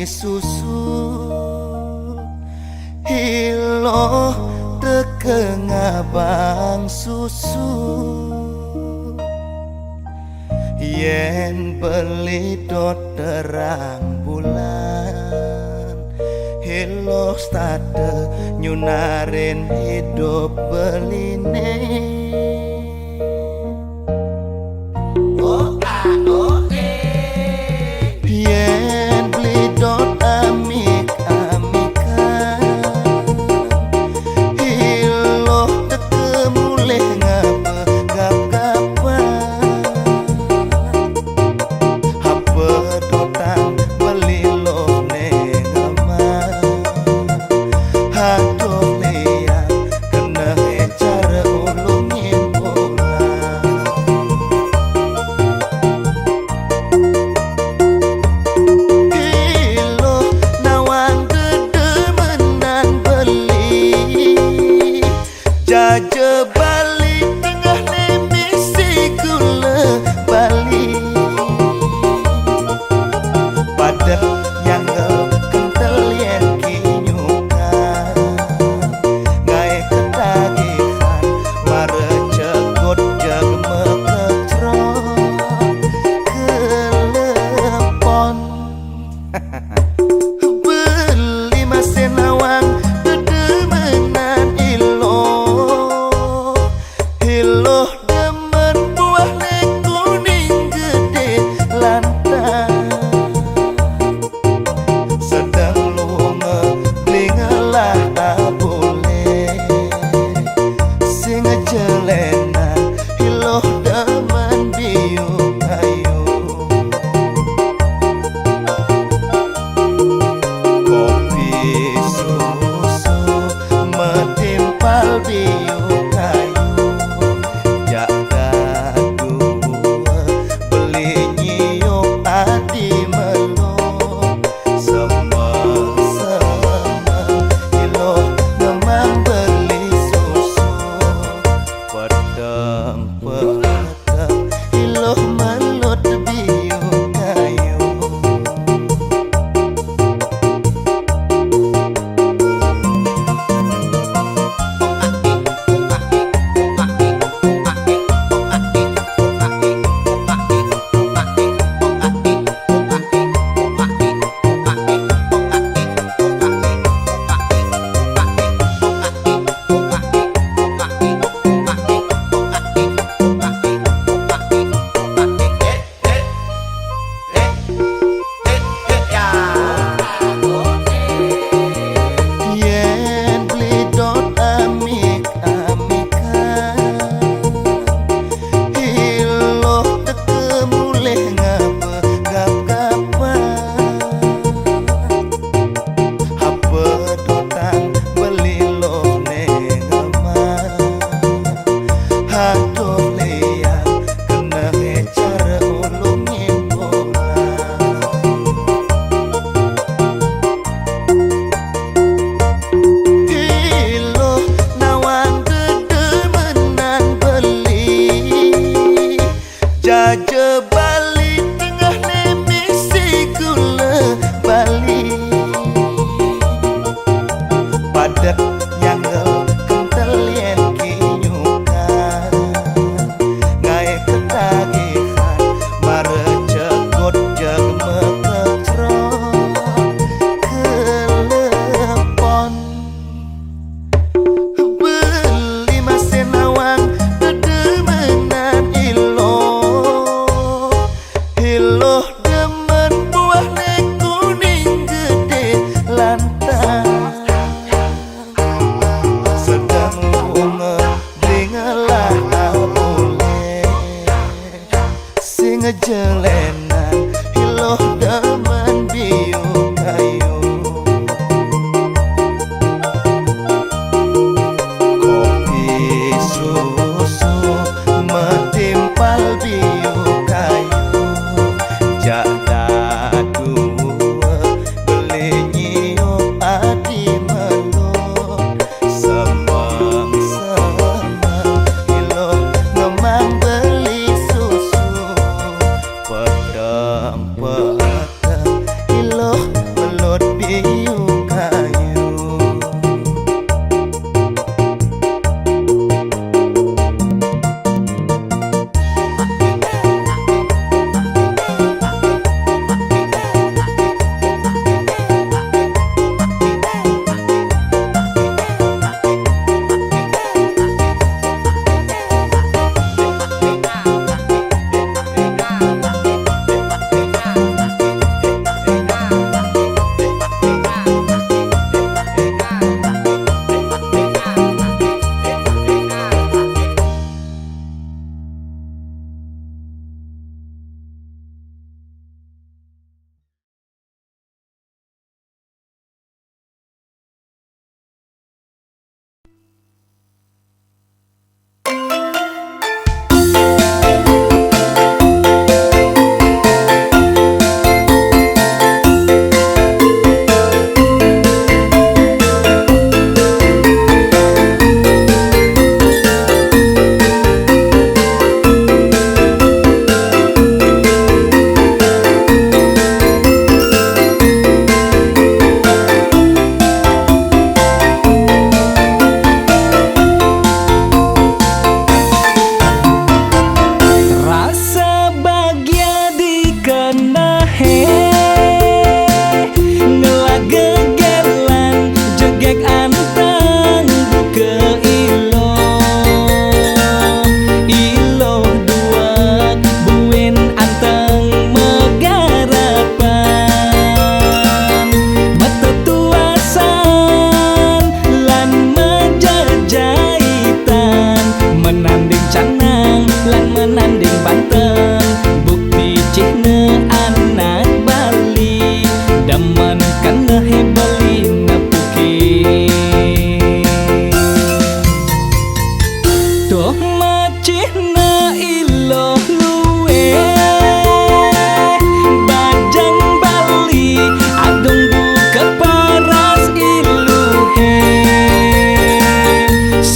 susu hilo teke ngabang susu yen beli dot terang bulan hilo stade nyunarin hidup beline yen beli dot amik-amikan hilo teke mulih ngabegap-gapan apa dotan beli lo nengeman aduh liat kena cara ulung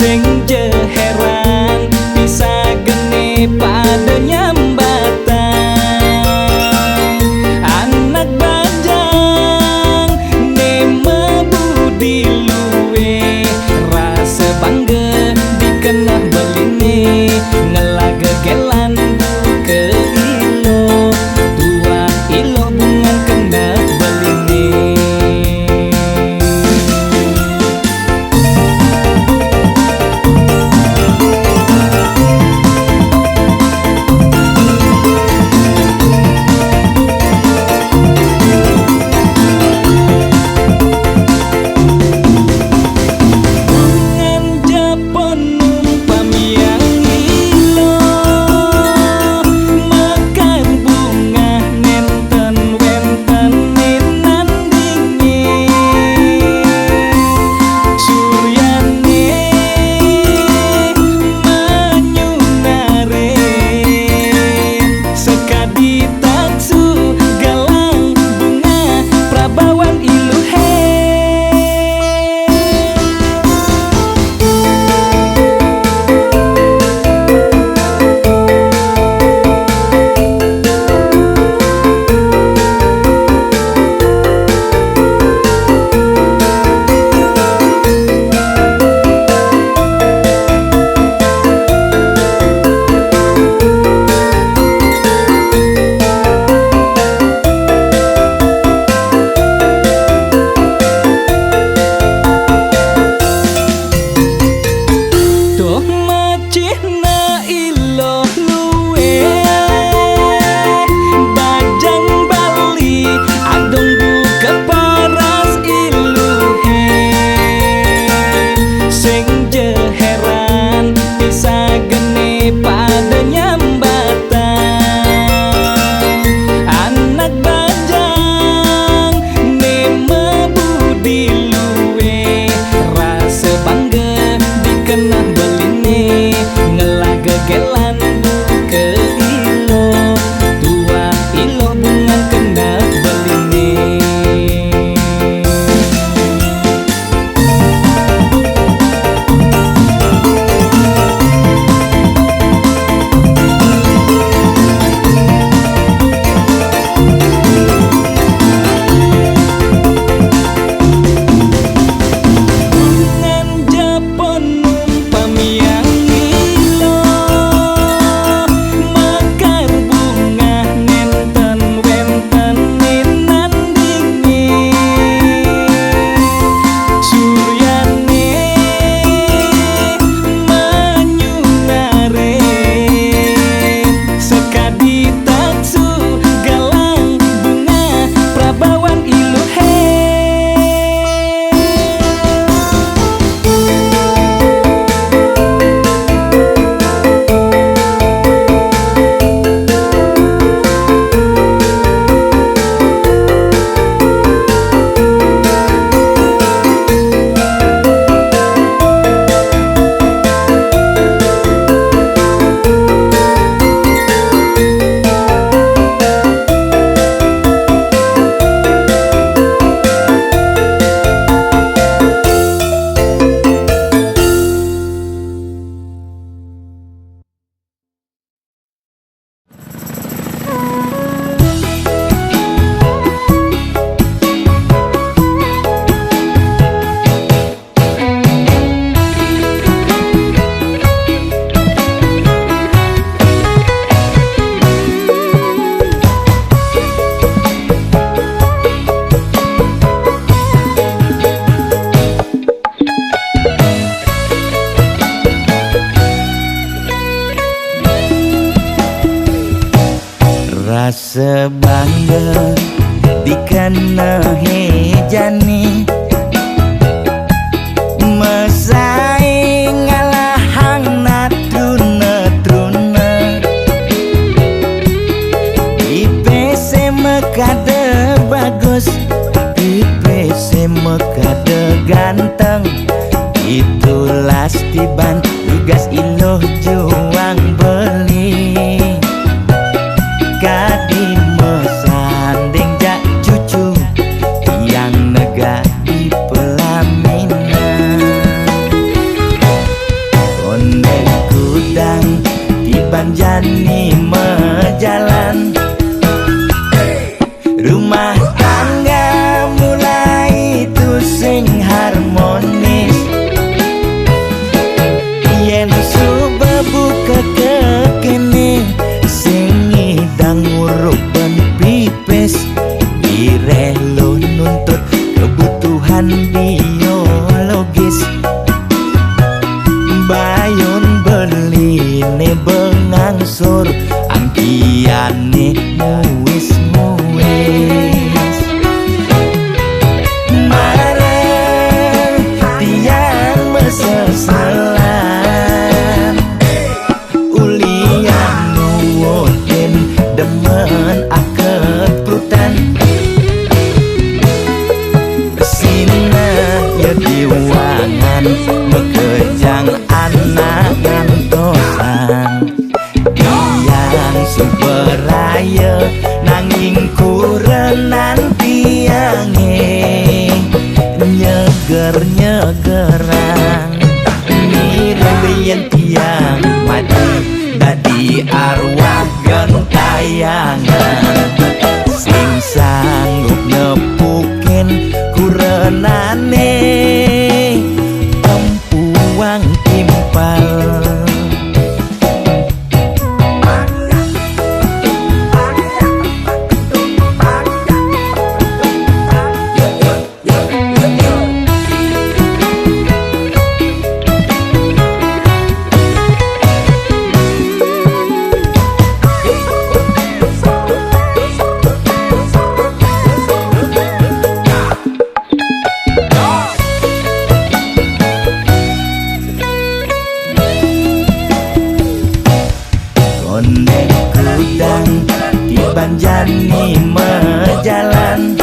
sing jeheran bisa geni pada nyambatan. Anak bajang nema budi luwe rasa bangga dikenah beline ngelaga gelan ke ilo tua ilo bungan kena beline. Rasa bangga dikena hejani mesai ngalahang natruna-truna IPC mekade bagus IPC mekade ganteng itulah tiban tugas iloh juang beli Kadi mesanding jak cucu yang nega di pelaminan Banjani mejalan, rumah tangga mulai itu sing harmonis. Yen subebuka kekene sing ngidang nguruk ben pipis, ireh lo nuntut kebutuhan biologis. Bayon beline bengangsur, angkiane muis-muis. Marah tiang mesesalan, ulian nuwutin demen akeprutan. Sina ya diwangan bekejang anak ngantosan. Tiang superaya nanging kurenan tiange nyeger-nyegerang. Mirip tiang mati dadi arwah gentayangan, sing sanggup nepukin kurenane empuang timpal. Ondek kudang di Banjani mejalan,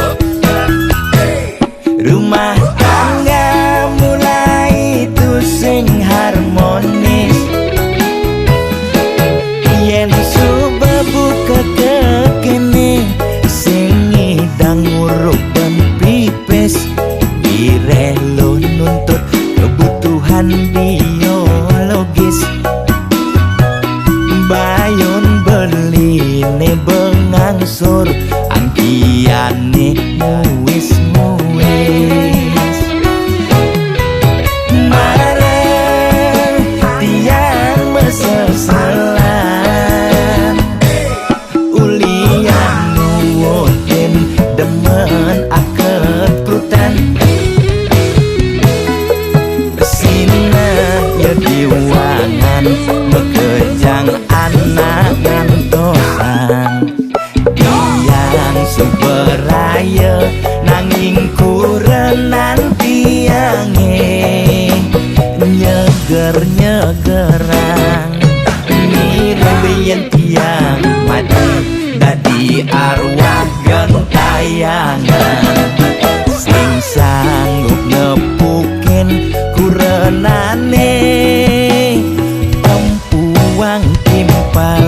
rumah tangga mulai itu sing harmonis. Yen subebuka kekene sing ngidang nguruk ben pipis, ireh lo nuntut kebutuhan biologis. Bayon beline bengangsur, angkiane muis-muis. Marah tiang mesesalan, ulian nuwutin demen akeprutan. Sina ya diwangan bekejang anak ngantosan. Tiang superaya nanging kurenan tiange nyeger-nyegerang. Mirip tiang mati dadi arwah gentayangan, sing sanggup nepukin kurenane empuang timpal.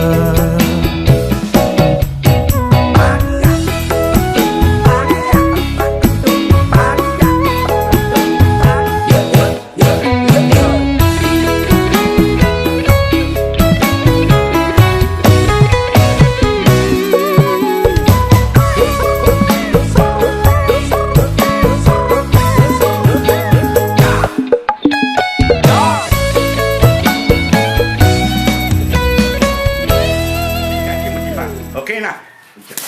Oke nah,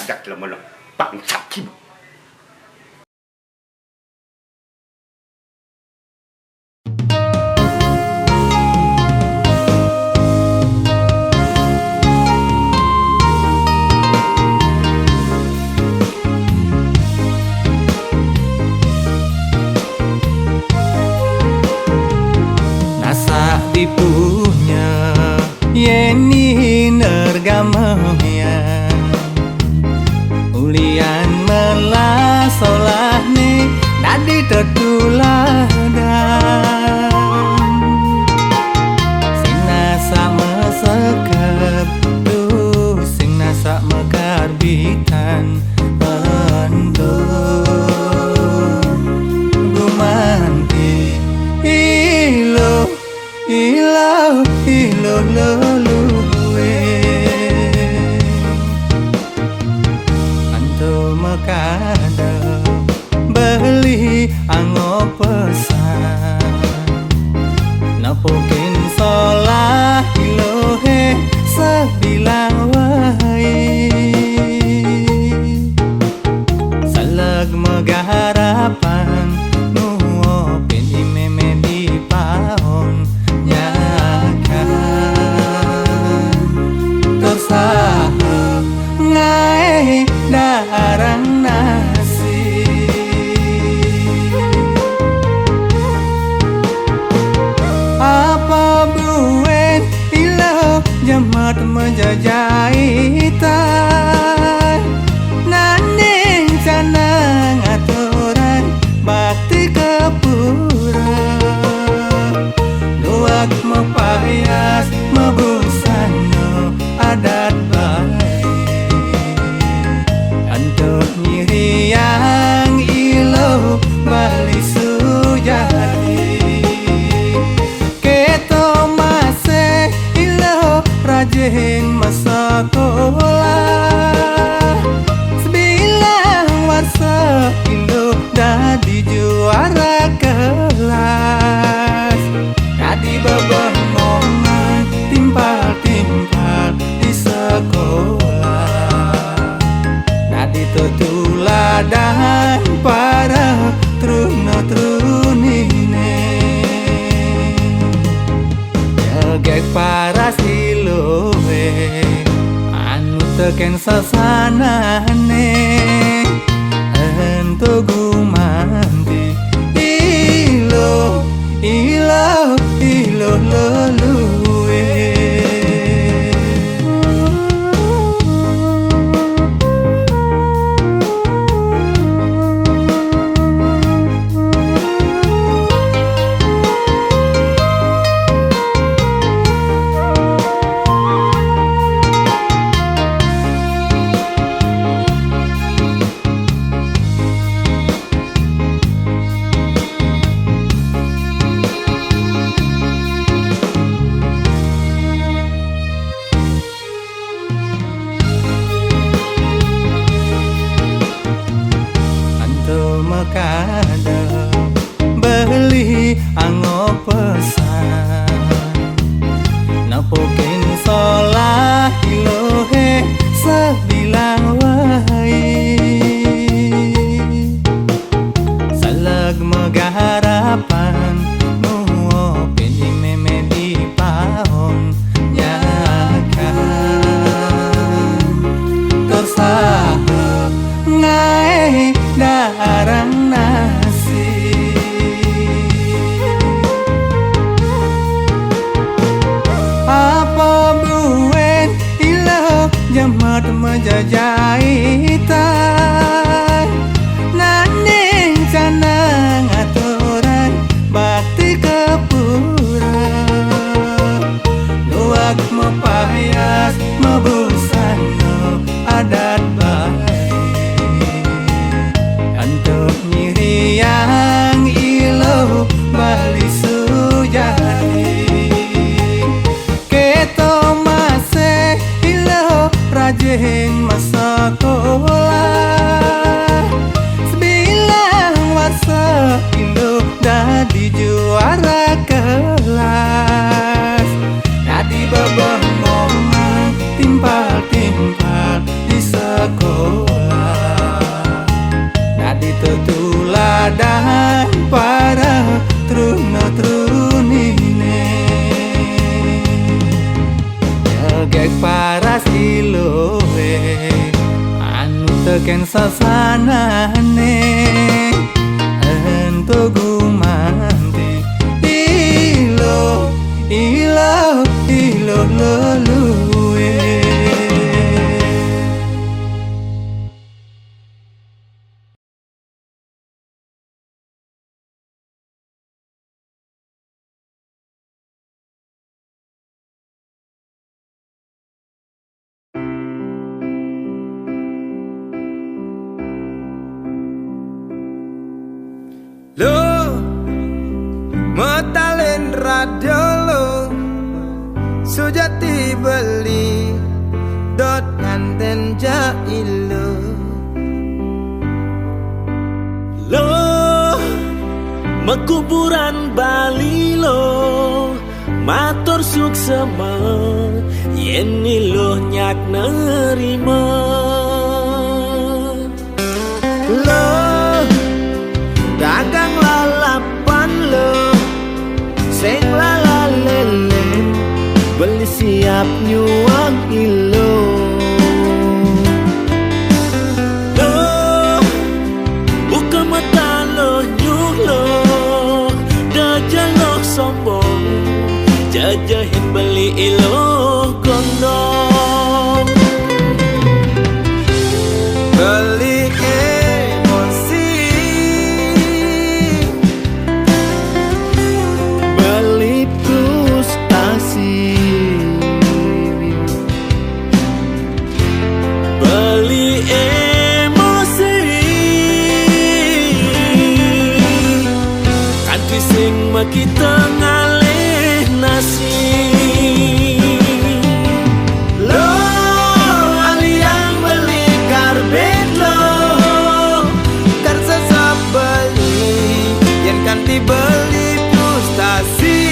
ajak lemon bang sakim. Nasa dipunya yeni nergamanya, ulian melasolah ni nadi tertuladan. Sing nasa mesekep tuh sing nasa mekarbitan enduh gumanti ilo ilo ilo luluwe. mekada beli anggo pesan napokin solah ilohe sebilang wahai salag megaharapan nuopin imeme di paon nyakan tersahab ngai darang nasi apa buen ilau jamat menjajahitan naning canang aturan bakti kepura luak mepayas mebusano adat baik untuk nyiri yang ilo bali sujati keto masih ilo rajin masakolah sebilang warsa ilo dadi juara kelas dadi bebengongan timpal-timpal di sekolah dadi tetuladan para truna-trunine jagek para silowe anu teken sasanane ento gumanti ilo ilo ilo loluwe mekada beli anggo pesan napokin solah ilohe sebilang wahai salag megaharapan nuopin imeme di paon nyakan tersahab ngai darang nasi apa buen ilau jamat menjajahitan naning canang aturan bakti kepura luak mepayas mebusano adat baik untuk nyiri yang ilo bali sujati keto masih ilo rajin masakolah sebilang warsa ilo dadi juara kelas dadi bebengongan timpal-timpal di sekolah dadi tetuladan para truna-trunine jagek para silowe anu teken sasanane ento gumanti ilo ilo ilo loluwe Lo metalen radio lo sujati beli dot nganten jailo Pekuburan Bali lo matur suksema yen lo nyak nerima lo dagang lalapan lo sing lalalele beli siap nyuang ilo lo buka mata lo nyuh lo dajal lo sombong jajahin beli ilo gondong beli emosi, beli frustasi, beli emosi kanthi sing makita ngalih nasi lo aliang beli karbet lo karsa sabeli yen kanti beli frustasi.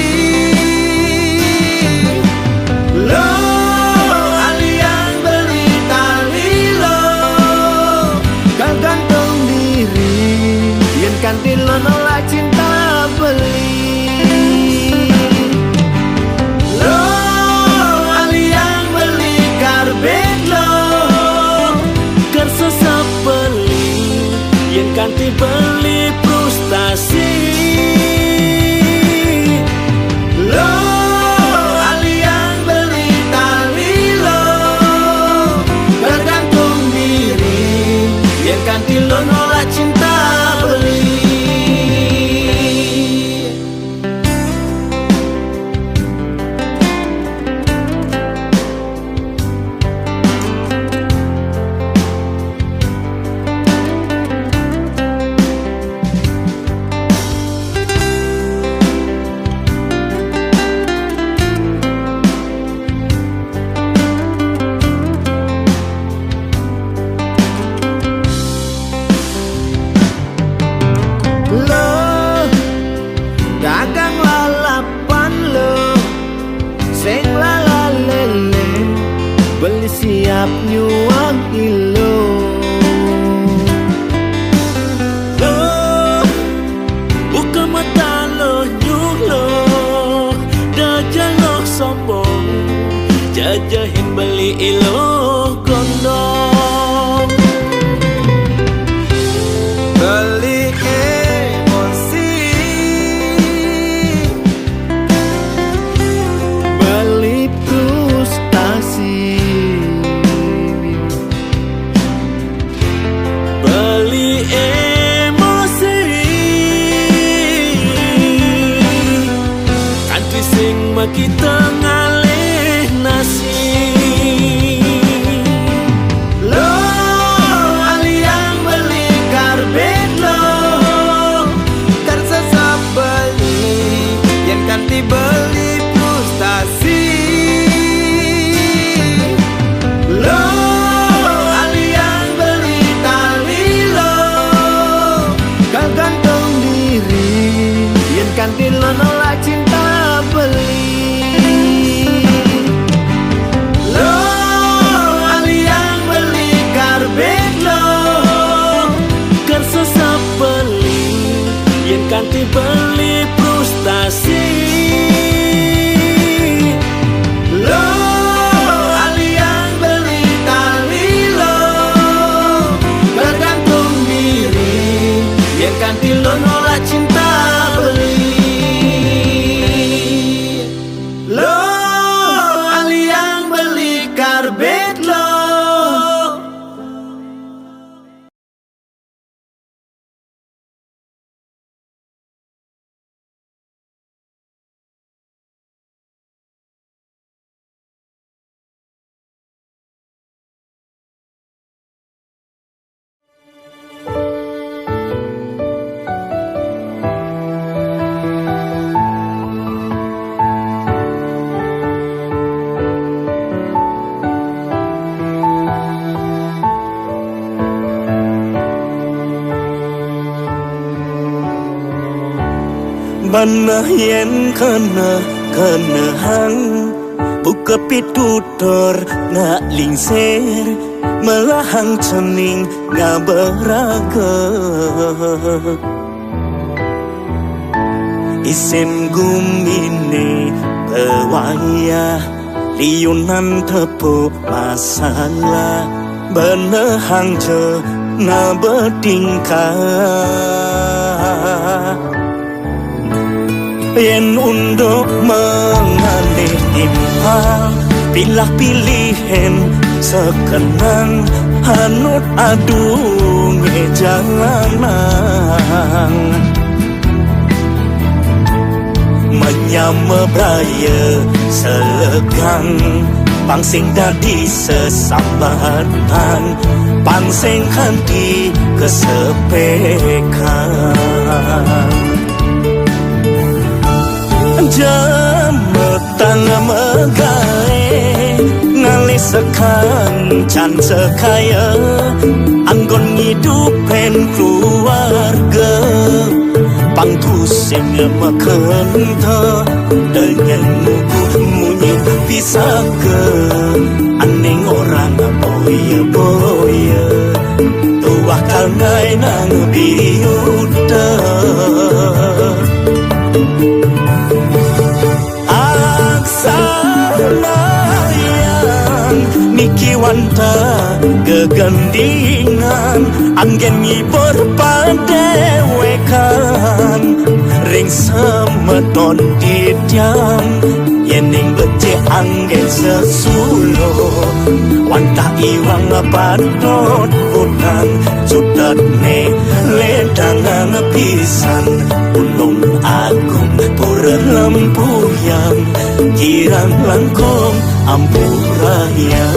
lo aliang beli tali lo kang gantung diri yen kanti lo nolak cinta beli lo aliang beli karbet lo kersa sabeli yen kanti beli frustasi lo aliang beli tali lo bergantung diri yen kanti lo nolak cinta beli lo dagang lalapan lo sing lalalele beli siap nyuang ilo lo buka mata lo nyuh lo dajal lo sombong jajahin beli ilo gondong Beli emosi, beli frustasi, beli emosi kanthi sing makita ngalih nasi lo aliang beli karbet lo karsa sabeli yen kanti beli frustasi. lo aliang beli tali lo kang gantung diri yen kanti lo nolak cinta beli Mana yen kena hang buka pitutur nak lingser melahang cening ngaberaga isen gumine pewaya liunan tepuk masalah benehang ce ngabetingkah yen unduk mengalih timpal pilah pilihan sekenang hanut adunge jalanan menyama braya selegang pangsing dadi sesambatan pangsing kanti kesepekan jametang megae ngalisekan can sekaya anggon ngidupen keluarga pangtusing makenta dengan munyi bisa ke aning orang boya tuah kalngai nang biuda aksanayan niki wanta gegandingan anggen ngibur padewekan ring semeton didiang yening bece anggen sesulo wanta iwang padot udang sudat ne ledangan pisan gunung agung pura lempuyang kirang langkong ampurayan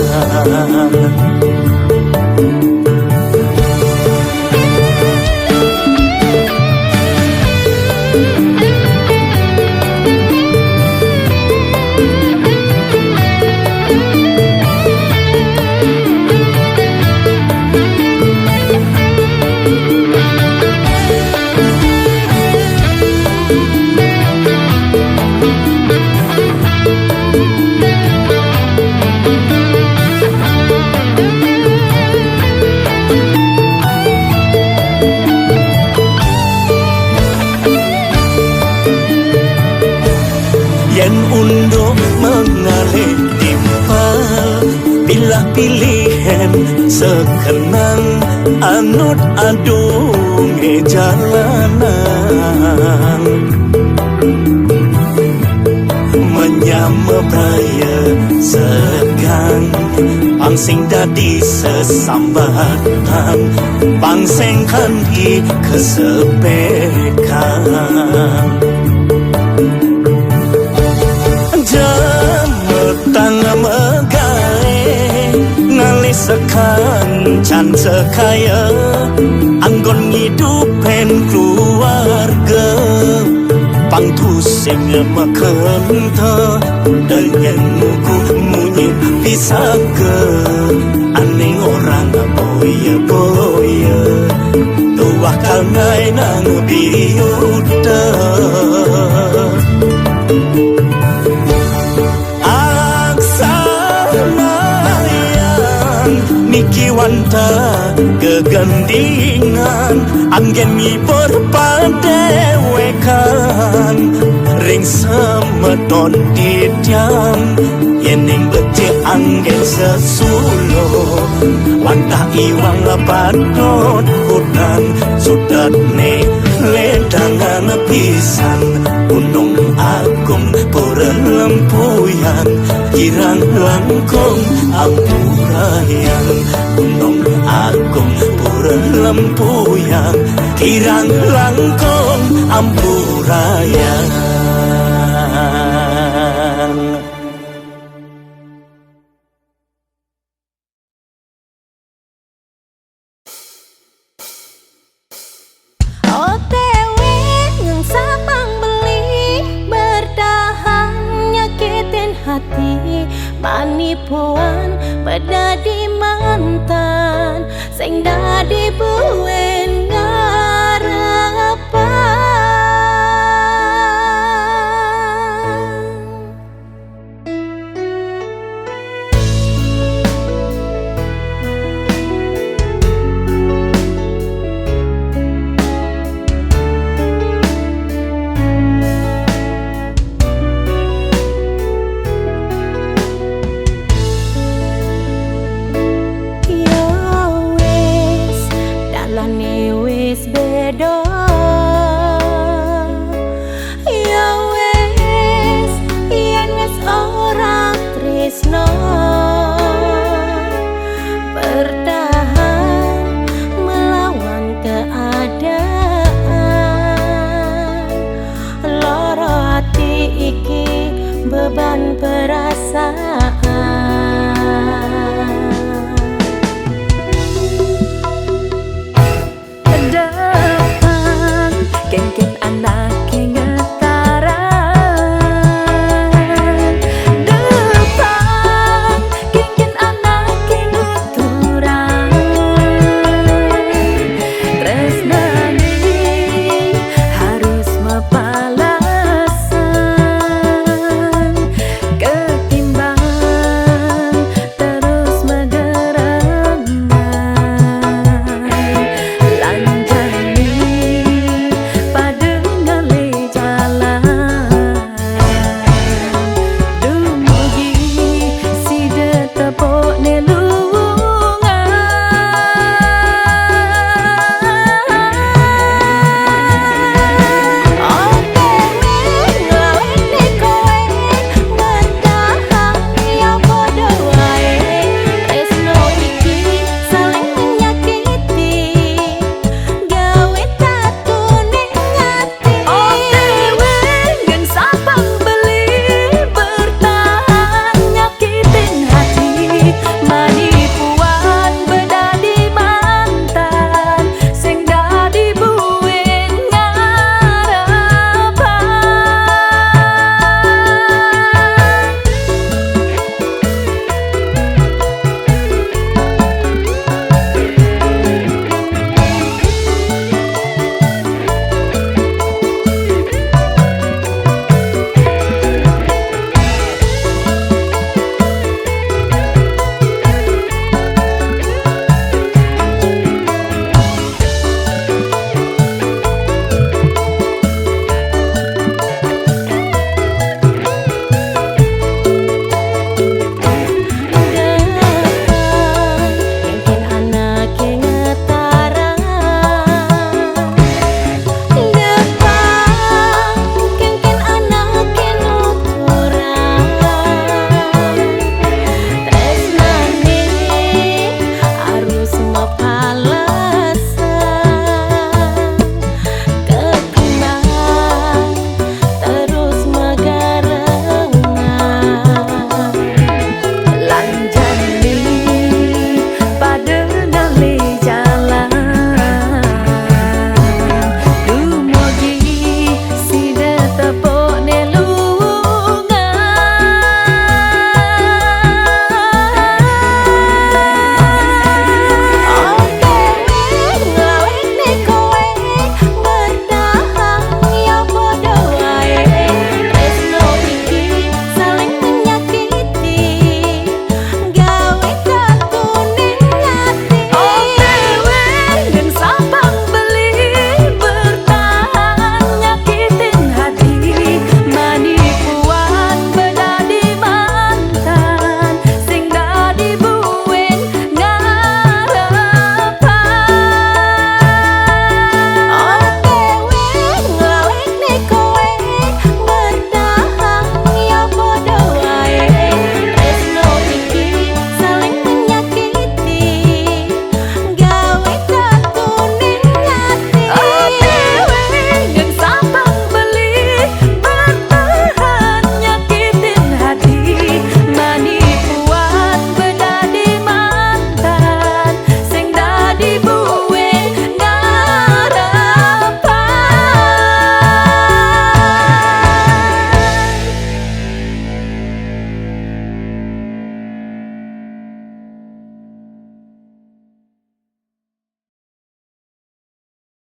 unduk mengalir timpal bila pilihan sekenang anut adunge jalanan menyama braya segang pangsing dadi sesambatan pangsing kanti kesepekan jametang megae ngalisekan can sekaya anggon ngidupen keluarga pangtusing makenta dengan munyi bisa ke aning orang boya tuah kalngai nang biuda niki wanta gegandingan anggen ngibur padewekan ring semeton didiang yening bece anggen sesulo wanta iwang padot udang sudat ne ledangan pisan gunung agung pura lempuyang kirang langkong ampurayan gunung agung pura lempuyang kirang langkong ampurayan OTW yang samang beli bertahan nyakitin hati panipuan bedadi mantan sing dadi buen ngarepan tresno bertahan melawan keadaan. Loro hati iki beban perasaan.